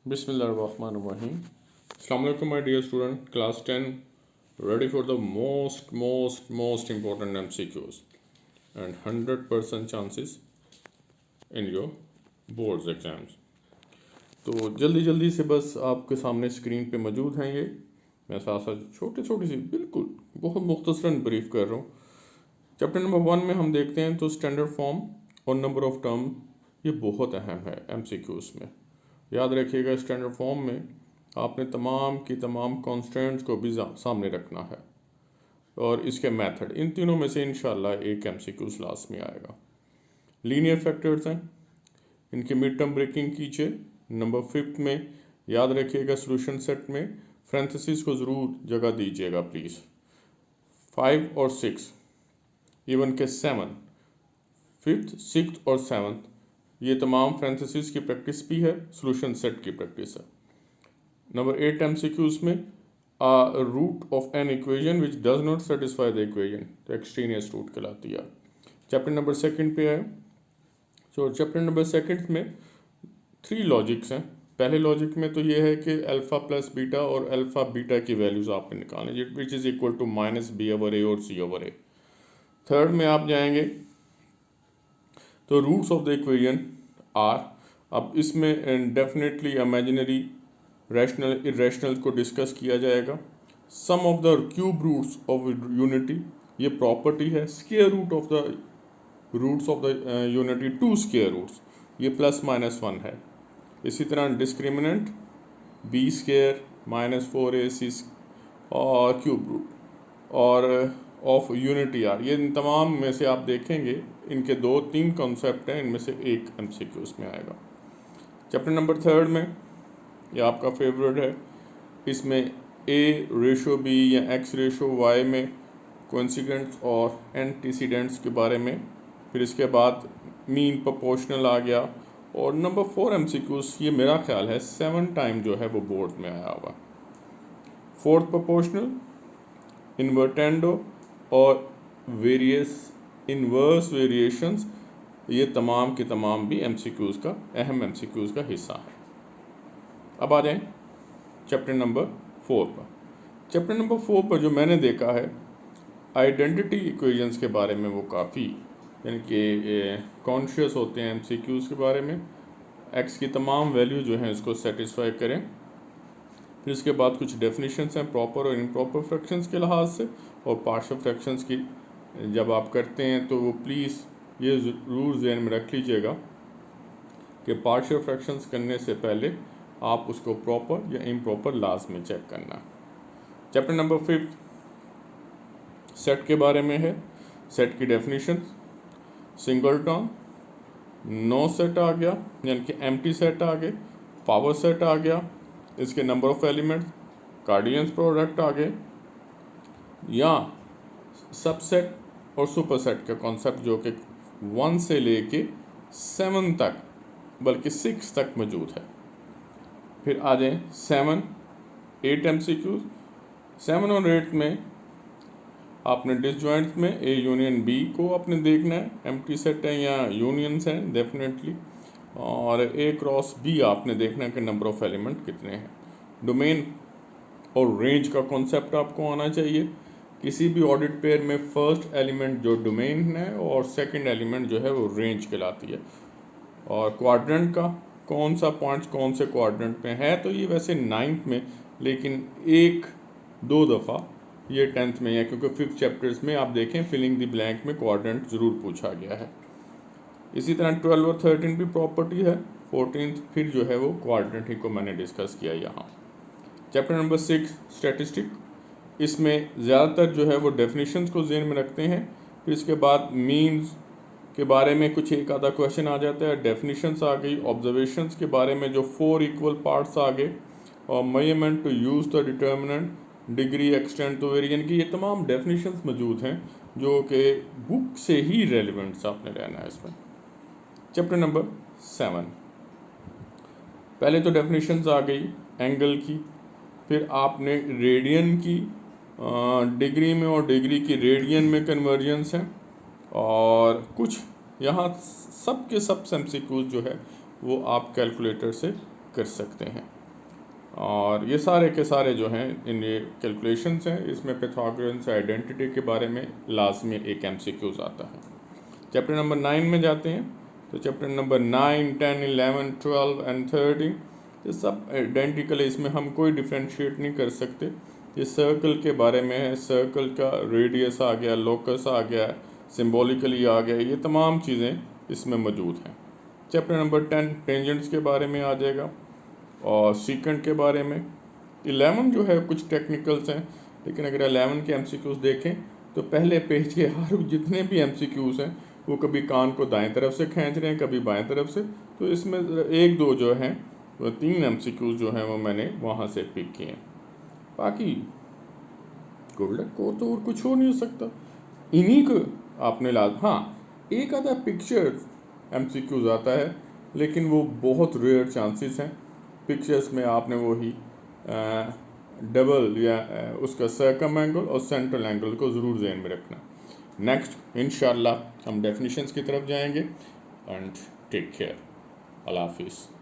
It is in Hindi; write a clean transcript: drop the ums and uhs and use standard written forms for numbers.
Bismillahirrahmanirrahim. Assalamu alaikum, my dear student, class 10, ready for the most important MCQs and 100% chances in your boards exams. तो जल्दी जल्दी से बस आपके सामने स्क्रीन पे मौजूद हैं ये। मैं साथ साथ छोटी सी बिल्कुल बहुत मुख्तसरन ब्रीफ कर रहा हूँ। चैप्टर नंबर 1 में हम देखते हैं तो स्टैंडर्ड फॉर्म और नंबर ऑफ टर्म ये बहुत अहम है MCQs में। याद रखिएगा स्टैंडर्ड फॉर्म में आपने तमाम की तमाम कॉन्स्टेंट्स को भी सामने रखना है और इसके मेथड, इन तीनों में से इंशाल्लाह एक MCQs लास्ट में आएगा। लीनियर फैक्टर्स हैं, इनकी मिड टर्म ब्रेकिंग कीजिए। नंबर 5 में याद रखिएगा सोल्यूशन सेट में फ्रेंथेसिस को ज़रूर जगह दीजिएगा प्लीज़। 5 और 6 इवन के 7, 5th, 6th और 7th ये तमाम फ्रेंथेसिस की प्रैक्टिस भी है, सोल्यूशन सेट की प्रैक्टिस है। नंबर 8 MCQs में root of an equation which does not satisfy the equation तो एक्सट्रेनियस रूट कहलाती है। चैप्टर नंबर 2 पे है। तो चैप्टर नंबर 2 में 3 लॉजिक्स हैं। पहले लॉजिक में तो ये है कि अल्फ़ा प्लस बीटा और अल्फ़ा बीटा की वैल्यूज़ आपने निकालनी which is equal to -b/a और c/a। थर्ड में आप जाएंगे तो roots of the equation are. अब इसमें डेफिनेटली इमेजिनरी रैशनल इरेशनल को डिस्कस किया जाएगा। Sum of the cube roots of unity ये प्रॉपर्टी है। Square root of the roots of the unity 2 square roots ये +-1 है। इसी तरह डिस्क्रिमिनेंट b² -4ac और क्यूब रूट और ऑफ यूनिटी आर। ये इन तमाम में से आप देखेंगे इनके 2-3 कॉन्सेप्ट हैं, इनमें से एक MCQs में आएगा। चैप्टर नंबर 3 में ये आपका फेवरेट है। इसमें a/b या x/y में कोइंसिडेंट्स और एंटीसीडेंट्स के बारे में, फिर इसके बाद मीन प्रोपोर्शनल आ गया और नंबर 4 MCQs ये मेरा ख्याल है 7 टाइम जो है वो बोर्ड में आया हुआ। फोर्थ प्रोपोर्शनल, इन्वर्टेंडो और वेरियस इन्वर्स वेरिएशंस ये तमाम के तमाम भी MCQs का अहम MCQs का हिस्सा है। अब आ जाएं चैप्टर नंबर 4 पर। चैप्टर नंबर 4 पर जो मैंने देखा है आइडेंटिटी इक्वेशंस के बारे में वो काफ़ी यानी कि कॉन्शियस होते हैं MCQs के बारे में। x की तमाम वैल्यू जो हैं इसको सेटिस्फाई करें। फिर इसके बाद कुछ डेफिनेशंस हैं प्रॉपर और इम्प्रॉपर फ्रैक्शंस के लिहाज से, और पार्शियल फ्रैक्शंस की जब आप करते हैं तो वो प्लीज़ ये ज़रूर ज़हन में रख लीजिएगा कि पार्शियल फ्रैक्शंस करने से पहले आप उसको प्रॉपर या इम्प्रॉपर लाजमी चेक करना। चैप्टर नंबर 5 सेट के बारे में है। सेट की डेफिनेशन, सिंगलटन, नो सेट आ गया यानी कि एम्प्टी सेट आ गए, पावर सेट आ गया, इसके नंबर ऑफ एलिमेंट्स, कार्डियंस प्रोडक्ट आ गए, या सबसेट और सुपरसेट का कॉन्सेप्ट जो कि 1 से लेके 7 तक बल्कि 6 तक मौजूद है। फिर आ जाए 7, 8 MCQs। 7 और 8 में आपने डिसजॉइंट में A यूनियन B को आपने देखना है, एम्प्टी सेट है या यूनियंस हैं डेफिनेटली, और A क्रॉस B आपने देखना है कि नंबर ऑफ एलिमेंट कितने हैं। डोमेन और रेंज का कॉन्सेप्ट आपको आना चाहिए। किसी भी ऑडिट पेयर में फर्स्ट एलिमेंट जो डोमेन है और सेकंड एलिमेंट जो है वो रेंज कहलाती है। और क्वाड्रेंट का कौन सा पॉइंट्स कौन से क्वाड्रेंट में है तो ये वैसे 9th में, लेकिन 1-2 दफ़ा ये 10th में है क्योंकि 5th चैप्टर्स में आप देखें फिलिंग द ब्लैंक में क्वाड्रेंट ज़रूर पूछा गया है। इसी तरह 12 और 13 भी प्रॉपर्टी है। 14th फिर जो है वो क्वाड्रेंट ही को मैंने डिस्कस किया यहाँ। चैप्टर नंबर 6 स्टैटिस्टिक, इसमें ज़्यादातर जो है वो डेफिनेशंस को ज़हन में रखते हैं। फिर इसके बाद मीन्स के बारे में कुछ एक आधा क्वेश्चन आ जाता है, डेफिनेशंस आ गई, ऑब्जर्वेशंस के बारे में जो 4 इक्वल पार्ट्स आ गए, और measurement to use the determinant, degree, extent to variant की ये तमाम डेफिनेशंस मौजूद हैं जो कि बुक से ही रेलिवेंट्स आपने रहना है इसमें। चैप्टर नंबर 7, पहले तो डेफिनेशंस आ गई एंगल की, फिर आपने रेडियन की डिग्री में और डिग्री की रेडियन में कन्वर्जेंस हैं, और कुछ यहाँ सब के सब MCQs जो है वो आप कैलकुलेटर से कर सकते हैं। और ये सारे के सारे जो हैं इन ये कैलकुलेशंस हैं, इसमें पाइथागोरस आइडेंटिटी के बारे में लाजमी एक MCQs आता है। चैप्टर नंबर 9 में जाते हैं। तो चैप्टर नंबर 9, 10, 11, 12 एंड 13 ये सब आइडेंटिकल है, इसमें हम कोई डिफ्रेंशिएट नहीं कर सकते। ये सर्कल के बारे में है, सर्कल का रेडियस आ गया, लोकस आ गया, सिम्बॉलिकली आ गया, ये तमाम चीज़ें इसमें मौजूद हैं। चैप्टर नंबर 10 टेंजेंट्स के बारे में आ जाएगा और सीकेंट के बारे में। 11 जो है कुछ टेक्निकल्स हैं, लेकिन अगर 11 के MCQs देखें तो पहले पेज के हर जितने भी MCQs हैं वो कभी कान को दाएं तरफ से खींच रहे हैं, कभी बाएं तरफ से। तो इसमें एक दो जो हैं वो 3 MCQs जो हैं वो मैंने वहाँ से पिक किए हैं। बाकी गुडलक को तो और कुछ हो नहीं सकता, इन्हीं को आपने हाँ एक आधा पिक्चर MCQs आता है, लेकिन वो बहुत रेयर चांसेस हैं। पिक्चर्स में आपने वही डबल या उसका सर्कम एंगल और सेंट्रल एंगल को ज़रूर ध्यान में रखना। नेक्स्ट इंशाल्लाह हम डेफिनेशंस की तरफ जाएंगे। And take care. अल्लाह हाफिज़।